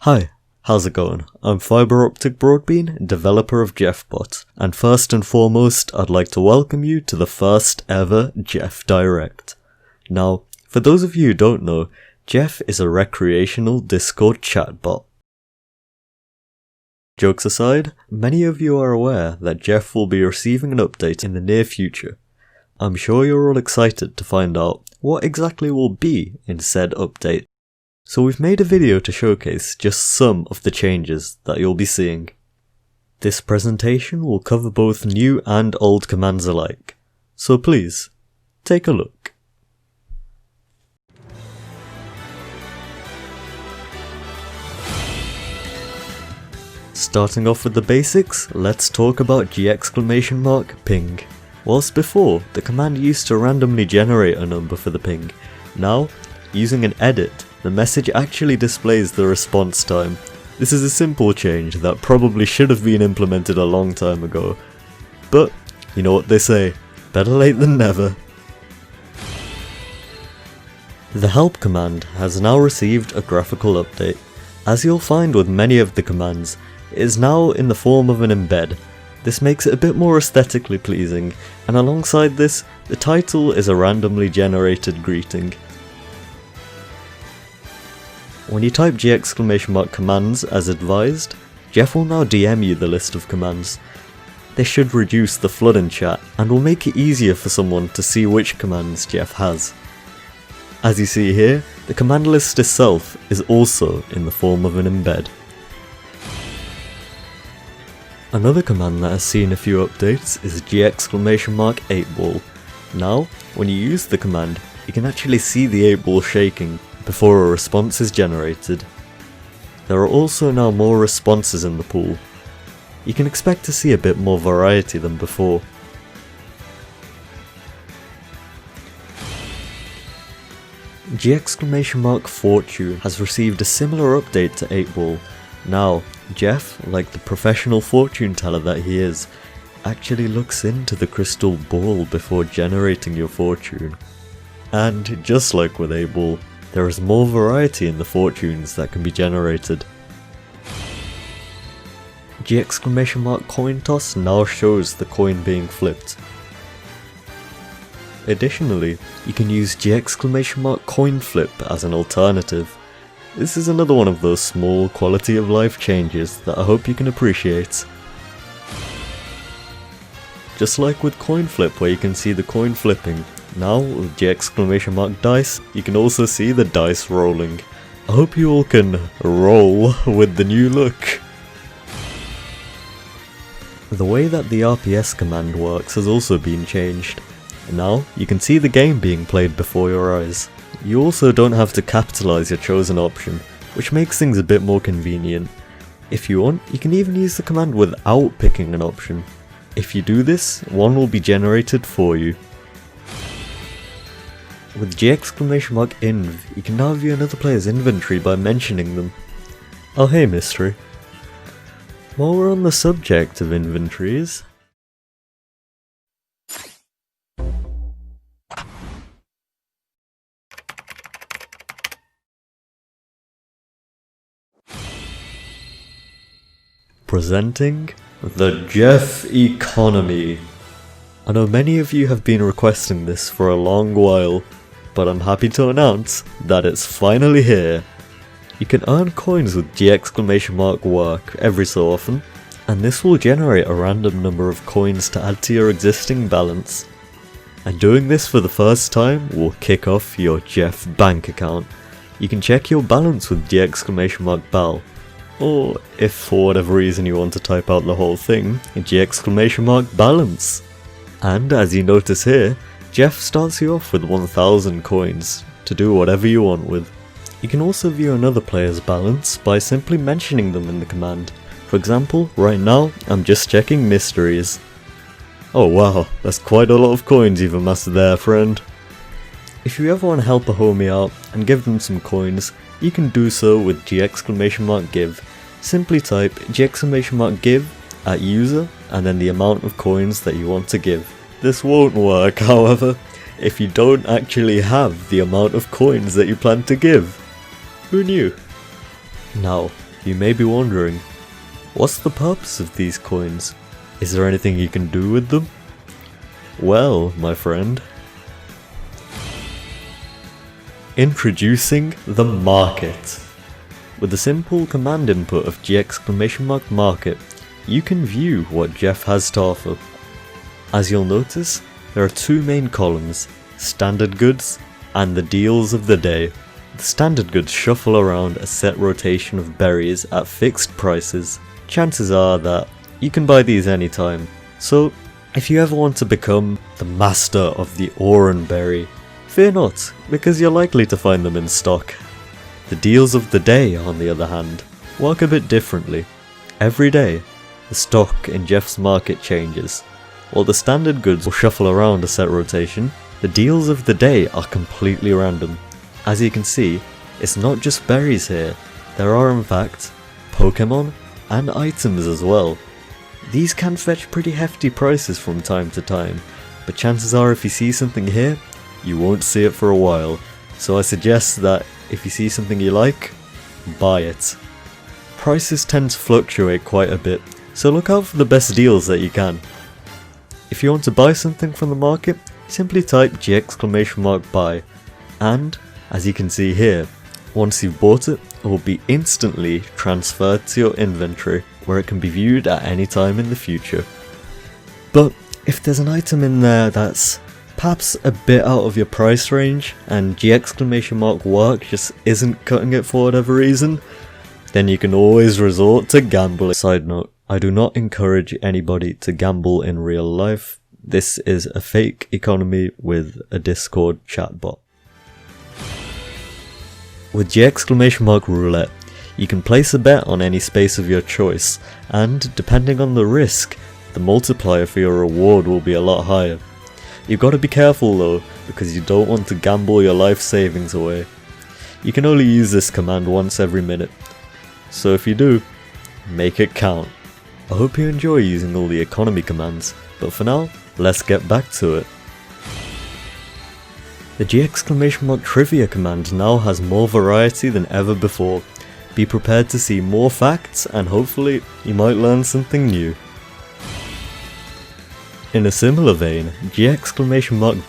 Hi, how's it going? I'm Fiber Optic Broadbean, developer of Geoff-bot, and first and foremost, I'd like to welcome you to the first ever Geoff Direct. Now, for those of you who don't know, Geoff is a recreational Discord chatbot. Jokes aside, many of you are aware that Geoff will be receiving an update in the near future. I'm sure you're all excited to find out what exactly will be in said update. So we've made a video to showcase just some of the changes that you'll be seeing. This presentation will cover both new and old commands alike, so please, take a look. Starting off with the basics, let's talk about !ping. Whilst before, the command used to randomly generate a number for the ping, now, using an edit, the message actually displays the response time. This is a simple change that probably should have been implemented a long time ago. But, you know what they say, better late than never. The help command has now received a graphical update. As you'll find with many of the commands, it is now in the form of an embed. This makes it a bit more aesthetically pleasing, and alongside this, the title is a randomly generated greeting. When you type !commands as advised, Geoff will now DM you the list of commands. This should reduce the flood in chat and will make it easier for someone to see which commands Geoff has. As you see here, the command list itself is also in the form of an embed. Another command that has seen a few updates is !8ball. Now, when you use the command, you can actually see the 8-ball shaking before a response is generated. There are also now more responses in the pool. You can expect to see a bit more variety than before. !fortune has received a similar update to 8-ball. Now, Geoff, like the professional fortune teller that he is, actually looks into the crystal ball before generating your fortune. And just like with 8-ball, there is more variety in the fortunes that can be generated. !coin toss now shows the coin being flipped. Additionally, you can use !coin flip as an alternative. This is another one of those small quality of life changes that I hope you can appreciate. Just like with coin flip where you can see the coin flipping, now with !dice, you can also see the dice rolling. I hope you all can roll with the new look. The way that the RPS command works has also been changed. Now, you can see the game being played before your eyes. You also don't have to capitalize your chosen option, which makes things a bit more convenient. If you want, you can even use the command without picking an option. If you do this, one will be generated for you. With !inv, you can now view another player's inventory by mentioning them. Oh hey mystery. While we're on the subject of inventories, presenting the Geoff Economy. I know many of you have been requesting this for a long while, but I'm happy to announce that it's finally here. You can earn coins with !work every so often, and this will generate a random number of coins to add to your existing balance. And doing this for the first time will kick off your Geoff bank account. You can check your balance with !bal. Or, if for whatever reason you want to type out the whole thing, !balance. And as you notice here, Geoff starts you off with 1000 coins, to do whatever you want with. You can also view another player's balance by simply mentioning them in the command. For example, right now, I'm just checking mysteries. Oh wow, that's quite a lot of coins you've amassed there, friend. If you ever want to help a homie out and give them some coins, you can do so with !give. Simply type !give at user and then the amount of coins that you want to give. This won't work, however, if you don't actually have the amount of coins that you plan to give. Who knew? Now, You may be wondering, what's the purpose of these coins? Is there anything you can do with them? Well, my friend, introducing the market. With the simple command input of !market, you can view what Geoff has to offer. As you'll notice, there are two main columns, standard goods and the deals of the day. The standard goods shuffle around a set rotation of berries at fixed prices. Chances are that you can buy these anytime, so if you ever want to become the master of the Oran berry, fear not, because you're likely to find them in stock. The deals of the day, on the other hand, work a bit differently. Every day, the stock in Geoff's market changes. While the standard goods will shuffle around a set rotation, the deals of the day are completely random. As you can see, it's not just berries here, there are in fact Pokemon and items as well. These can fetch pretty hefty prices from time to time, but chances are if you see something here, you won't see it for a while, so I suggest that if you see something you like, buy it. Prices tend to fluctuate quite a bit, so look out for the best deals that you can. If you want to buy something from the market, simply type !buy, and as you can see here, once you've bought it, it will be instantly transferred to your inventory, where it can be viewed at any time in the future. But if there's an item in there that's perhaps a bit out of your price range, and !work just isn't cutting it for whatever reason, then you can always resort to gambling. Side note, I do not encourage anybody to gamble in real life. This is a fake economy with a Discord chatbot. With !roulette, you can place a bet on any space of your choice, and depending on the risk, the multiplier for your reward will be a lot higher. You've got to be careful though, because you don't want to gamble your life savings away. You can only use this command once every minute, so if you do, make it count. I hope you enjoy using all the economy commands, but for now, let's get back to it. The !trivia command now has more variety than ever before. Be prepared to see more facts, and hopefully you might learn something new. In a similar vein,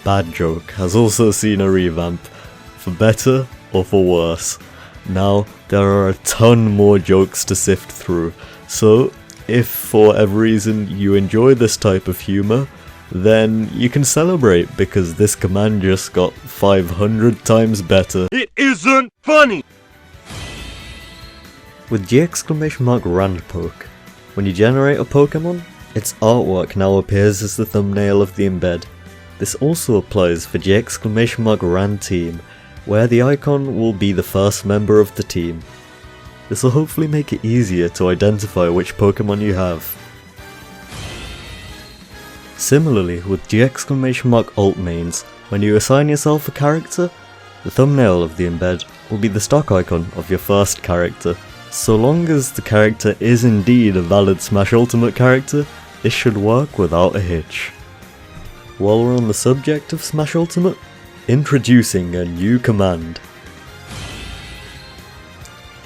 !bad joke has also seen a revamp, for better or for worse. Now, there are a ton more jokes to sift through, so if for whatever reason you enjoy this type of humour, then you can celebrate because this command just got 500 times better. It isn't funny! With !randpoke, when you generate a Pokemon, its artwork now appears as the thumbnail of the embed. This also applies for !randteam, where the icon will be the first member of the team. This will hopefully make it easier to identify which Pokemon you have. Similarly with !alt mains, when you assign yourself a character, the thumbnail of the embed will be the stock icon of your first character. So long as the character is indeed a valid Smash Ultimate character, this should work without a hitch. While we're on the subject of Smash Ultimate, introducing a new command.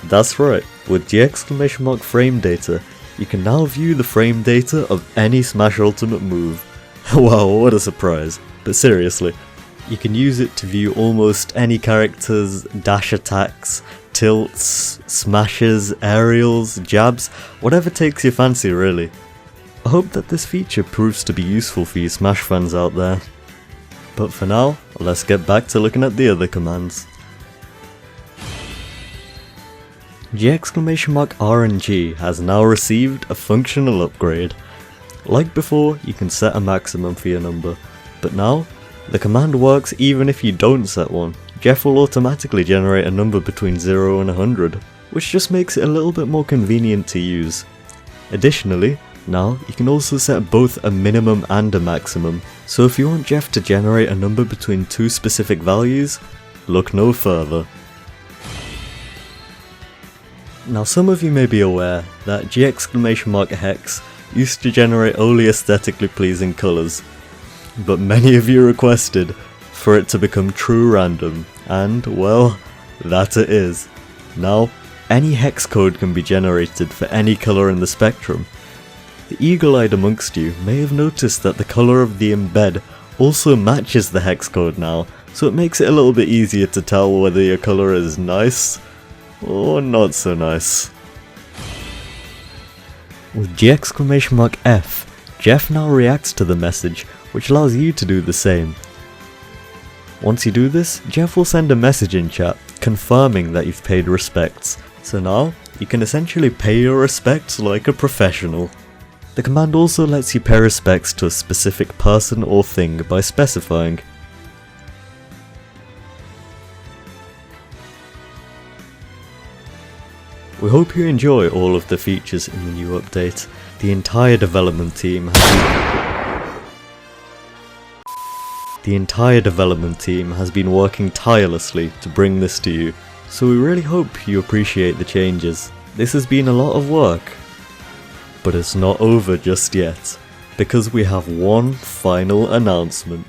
That's right, with !frame data, you can now view the frame data of any Smash Ultimate move. Wow, what a surprise. But seriously, you can use it to view almost any character's dash attacks, tilts, smashes, aerials, jabs, whatever takes your fancy really. I hope that this feature proves to be useful for you Smash fans out there. But for now, let's get back to looking at the other commands. !RNG has now received a functional upgrade. Like before, you can set a maximum for your number, but now, the command works even if you don't set one. Geoff will automatically generate a number between 0 and 100, which just makes it a little bit more convenient to use. Additionally, now you can also set both a minimum and a maximum, so if you want Geoff to generate a number between two specific values, look no further. Now some of you may be aware that !hex used to generate only aesthetically pleasing colours, but many of you requested for it to become true random, and well, that it is. Now any hex code can be generated for any colour in the spectrum. The eagle-eyed amongst you may have noticed that the colour of the embed also matches the hex code now, so it makes it a little bit easier to tell whether your colour is nice or not so nice. With F, Geoff now reacts to the message, which allows you to do the same. Once you do this, Geoff will send a message in chat confirming that you've paid respects, so now you can essentially pay your respects like a professional. The command also lets you pay respects to a specific person or thing by specifying. We hope you enjoy all of the features in the new update. The entire development team has been working tirelessly to bring this to you, so we really hope you appreciate the changes. This has been a lot of work, but it's not over just yet, because we have one final announcement.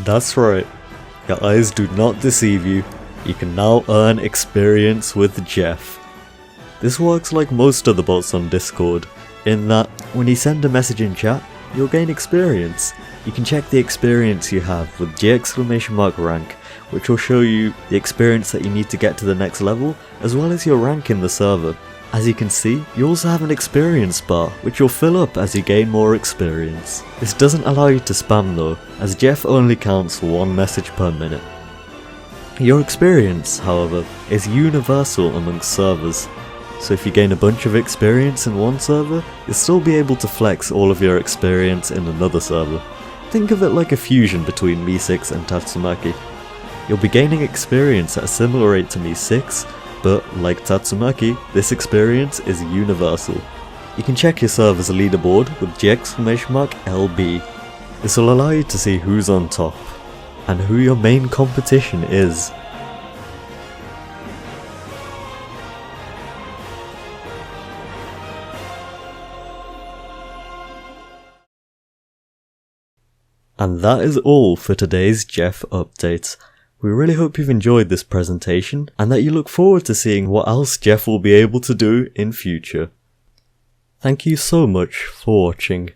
That's right, your eyes do not deceive you. You can now earn experience with Geoff. This works like most other bots on Discord, in that when you send a message in chat, you'll gain experience. You can check the experience you have with !rank, which will show you the experience that you need to get to the next level, as well as your rank in the server. As you can see, you also have an experience bar, which will fill up as you gain more experience. This doesn't allow you to spam though, as Geoff only counts one message per minute. Your experience, however, is universal amongst servers, so if you gain a bunch of experience in one server, you'll still be able to flex all of your experience in another server. Think of it like a fusion between Mi6 and Tatsumaki. You'll be gaining experience at a similar rate to Mi6, but like Tatsumaki, this experience is universal. You can check your server's leaderboard with !LB. This will allow you to see who's on top, and who your main competition is. And that is all for today's Geoff update. We really hope you've enjoyed this presentation, and that you look forward to seeing what else Geoff will be able to do in future. Thank you so much for watching.